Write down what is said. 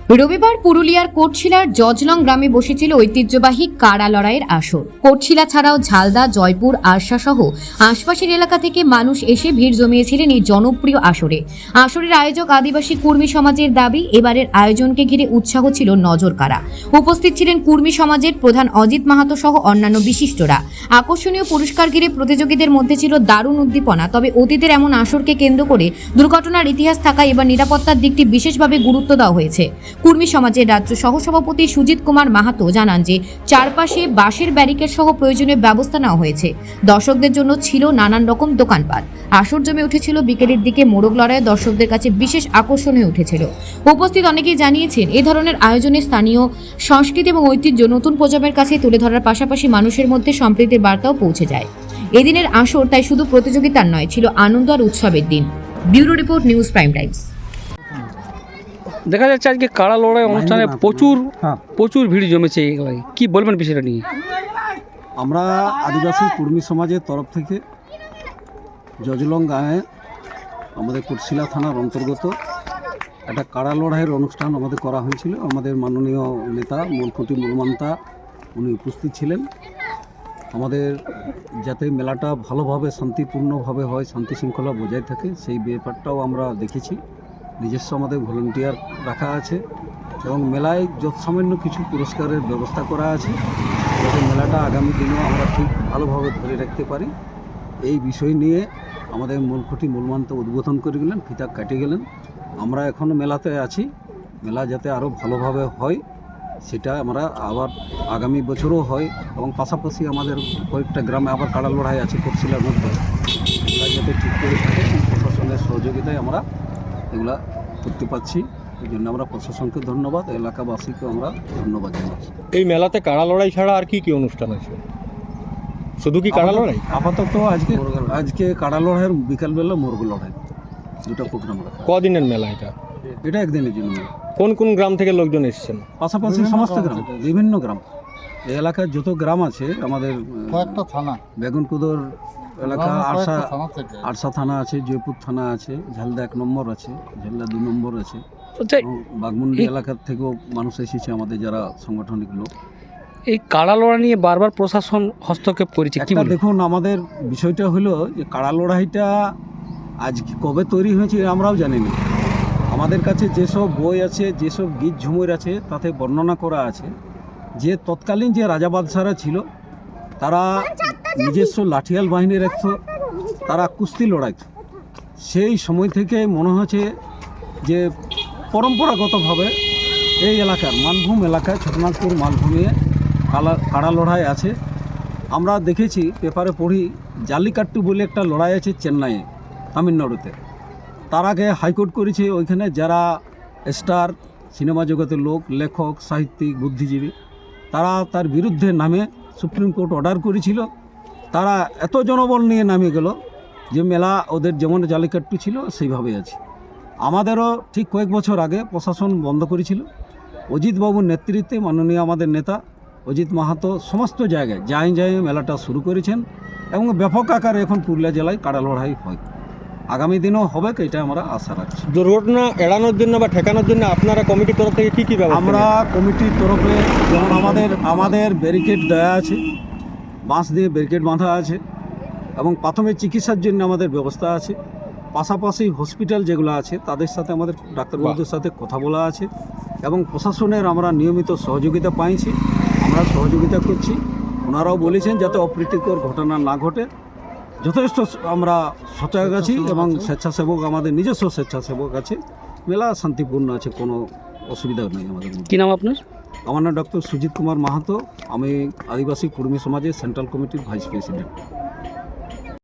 রবিবার পুরুলিয়ার কোটশিলার জজলং গ্রামে বসেছিল ঐতিহ্যবাহী কাড়া লড়াইয়ের আসর। কোটশিলা ছাড়াও ঝালদা, জয়পুর, আরশা সহ আশপাশের এলাকা থেকে মানুষ এসে ভিড় জমিয়েছিলেন এই জনপ্রিয় আসরে। আসরের আয়োজক আদিবাসী কুর্মী সমাজের দাবি, এবারের আয়োজনকে ঘিরে উৎসাহ ছিল নজর কাড়া। উপস্থিত ছিলেন কুর্মী সমাজের প্রধান অজিত মাহাতো সহ অন্যান্য বিশিষ্টরা। আকর্ষণীয় পুরস্কার ঘিরে প্রতিযোগীদের মধ্যে ছিল দারুণ উদ্দীপনা। তবে অতীতের এমন আসরকে কেন্দ্র করে দুর্ঘটনার ইতিহাস থাকায় এবার নিরাপত্তার দিকটি বিশেষভাবে গুরুত্ব দেওয়া হয়েছে। কুর্মী সমাজের রাজ্য সহসভাপতি সুজিত কুমার মাহাতো জানান যে চারপাশে বাঁশের ব্যারিকেড সহ প্রয়োজনীয় ব্যবস্থা নেওয়া হয়েছে। দর্শকদের জন্য ছিল নানান রকম দোকানপাট। আসর জমে উঠেছিল। বিকেলের দিকে মোরগ লড়াই দর্শকদের কাছে বিশেষ আকর্ষণ হয়ে উঠেছিল। উপস্থিত অনেকেই জানিয়েছেন, এ ধরনের আয়োজনে স্থানীয় সংস্কৃতি এবং ঐতিহ্য নতুন প্রজন্মের কাছে তুলে ধরার পাশাপাশি মানুষের মধ্যে সম্প্রীতির বার্তাও পৌঁছে যায়। এদিনের আসর তাই শুধু প্রতিযোগিতার নয়, ছিল আনন্দ আর উৎসবের দিন। Bureau report, news prime Times. দেখা যাচ্ছে আজকে কাড়া লড়াই অনুষ্ঠানে প্রচুর ভিড় জমেছে। কি বলবেন বিষয়টা নিয়ে? আমরা আদিবাসী কুর্মী সমাজের তরফ থেকে জজলং গাঁয়ে আমাদের কোটশিলা থানার অন্তর্গত একটা কাড়া লড়াইয়ের অনুষ্ঠান আমাদের করা হয়েছিল। আমাদের মাননীয় নেতা মূলখুঁটি মূলমান্তা উনি উপস্থিত ছিলেন। আমাদের যাতে মেলাটা ভালোভাবে শান্তিপূর্ণভাবে হয়, শান্তি শৃঙ্খলা বজায় থাকে, সেই ব্যাপারটাও আমরা দেখেছি। নিজস্ব আমাদের ভলেন্টিয়ার রাখা আছে এবং মেলায় যৎসামান্য কিছু পুরস্কারের ব্যবস্থা করা আছে, যাতে মেলাটা আগামী দিনেও আমরা ঠিক ভালোভাবে ধরে রাখতে পারি। এই বিষয় নিয়ে আমাদের মূলখুঁটি মূলমান্ত উদ্বোধন করে গেলেন, ফিতা কাটে গেলেন। আমরা এখনও মেলাতে আছি। মেলা যাতে আরও ভালোভাবে হয় সেটা আমরা আবার আগামী বছরও হয় এবং পাশাপাশি আমাদের কয়েকটা গ্রামে আবার কাড়া লড়াই আছে কোটশিলার মধ্যে, মেলা যাতে ঠিক করে থাকে প্রশাসনের সহযোগিতায় আমরা এগুলা করতে পারছি। এই জন্য আমরা প্রশাসনকে ধন্যবাদ, এলাকাবাসীকে আমরা ধন্যবাদ জানাচ্ছি। এই মেলাতে কাড়া লড়াই ছাড়া আর কি কি অনুষ্ঠান আছে? শুধু কি কাড়া লড়াই? আপাতত আজকে কাড়া লড়াইয়ের বিকালবেলা মোরগ লড়াই, দুটো প্রোগ্রাম রাখা। কদিনের মেলা এটা? এটা একদিনের জন্য মেলা। কোন কোন গ্রাম থেকে লোকজন এসেছেন? পাশাপাশি সমস্ত গ্রাম, বিভিন্ন গ্রাম, এই এলাকার যত গ্রাম আছে আমাদের কয়েকটা থানা, বেগুনকুদর এলাকা, আরশা থানা আছে, জয়পুর থানা আছে, ঝালদা 1 নম্বর আছে, ঝালদা 2 নম্বর আছে, বাগমুন্ডি এলাকার থেকেও মানুষ এসেছে আমাদের যারা সাংগঠনিক লোক। এই কাড়া লড়াই নিয়ে বারবার প্রশাসন হস্তক্ষেপ করেছে। কি বলবেন? দেখুন, আমাদের বিষয়টা হলো যে কাড়া লড়াইটা আজ কবে তৈরি হয়েছে আমরাও জানি না। আমাদের কাছে যেসব বই আছে, যেসব গীত ঝুমুর আছে, তাতে বর্ণনা করা আছে যে তৎকালীন যে রাজা বাদশাহরা ছিল তারা নিজস্ব লাঠিয়াল বাহিনী রাখত, তারা কুস্তি লড়াইত। সেই সময় থেকে মনে হচ্ছে যে পরম্পরাগতভাবে এই এলাকার মালভূম এলাকায়, ছোটনাগপুর মালভূমে কাড়া লড়াই আছে। আমরা দেখেছি, পেপারে পড়ি, জাল্লিকাট্টু বলে একটা লড়াই আছে চেন্নাইয়ে, তামিলনাড়ুতে। তার আগে হাইকোর্ট করেছে ওইখানে যারা স্টার সিনেমা জগতের লোক, লেখক, সাহিত্যিক, বুদ্ধিজীবী, তারা তার বিরুদ্ধে নামে সুপ্রিম কোর্ট অর্ডার করেছিল। তারা এত জনবল নিয়ে নামে গেল যে মেলা ওদের যেমন জাল্লিকাট্টু ছিল সেইভাবেই আছে। আমাদেরও ঠিক কয়েক বছর আগে প্রশাসন বন্ধ করেছিল। অজিতবাবুর নেতৃত্বে মাননীয় আমাদের নেতা অজিত মাহাতো সমস্ত জায়গায় যাই মেলাটা শুরু করেছেন এবং ব্যাপক আকারে এখন পুরুলিয়া জেলায় কাড়া লড়াই হয়। আগামী দিনেও হবে, এটা আমরা আশা রাখছি। দুর্ঘটনা এড়ানোর জন্য বা ঠেকানোর জন্য আপনারা কমিটির তরফ থেকে কী ব্যবস্থা? আমরা কমিটির তরফে যেমন আমাদের ব্যারিকেড দেওয়া আছে, বাঁশ দিয়ে ব্যারিকেড বাঁধা আছে এবং প্রাথমিক চিকিৎসার জন্য আমাদের ব্যবস্থা আছে। পাশাপাশি হসপিটাল যেগুলো আছে তাদের সাথে আমাদের ডাক্তারবাবুদের সাথে কথা বলা আছে এবং প্রশাসনের আমরা নিয়মিত সহযোগিতা পাইছি, আমরা সহযোগিতা করছি। ওনারাও বলেছেন যাতে অপ্রীতিকর ঘটনা না ঘটে। যথেষ্ট আমরা সজাগ আছি এবং স্বেচ্ছাসেবক, আমাদের নিজস্ব স্বেচ্ছাসেবক আছে। মেলা শান্তিপূর্ণ আছে, কোনো অসুবিধা নেই আমাদের। কি নাম আপনার? আমার নাম ডক্টর সুজিত কুমার মাহাতো। আমি আদিবাসী কুর্মী সমাজের সেন্ট্রাল কমিটির ভাইস প্রেসিডেন্ট।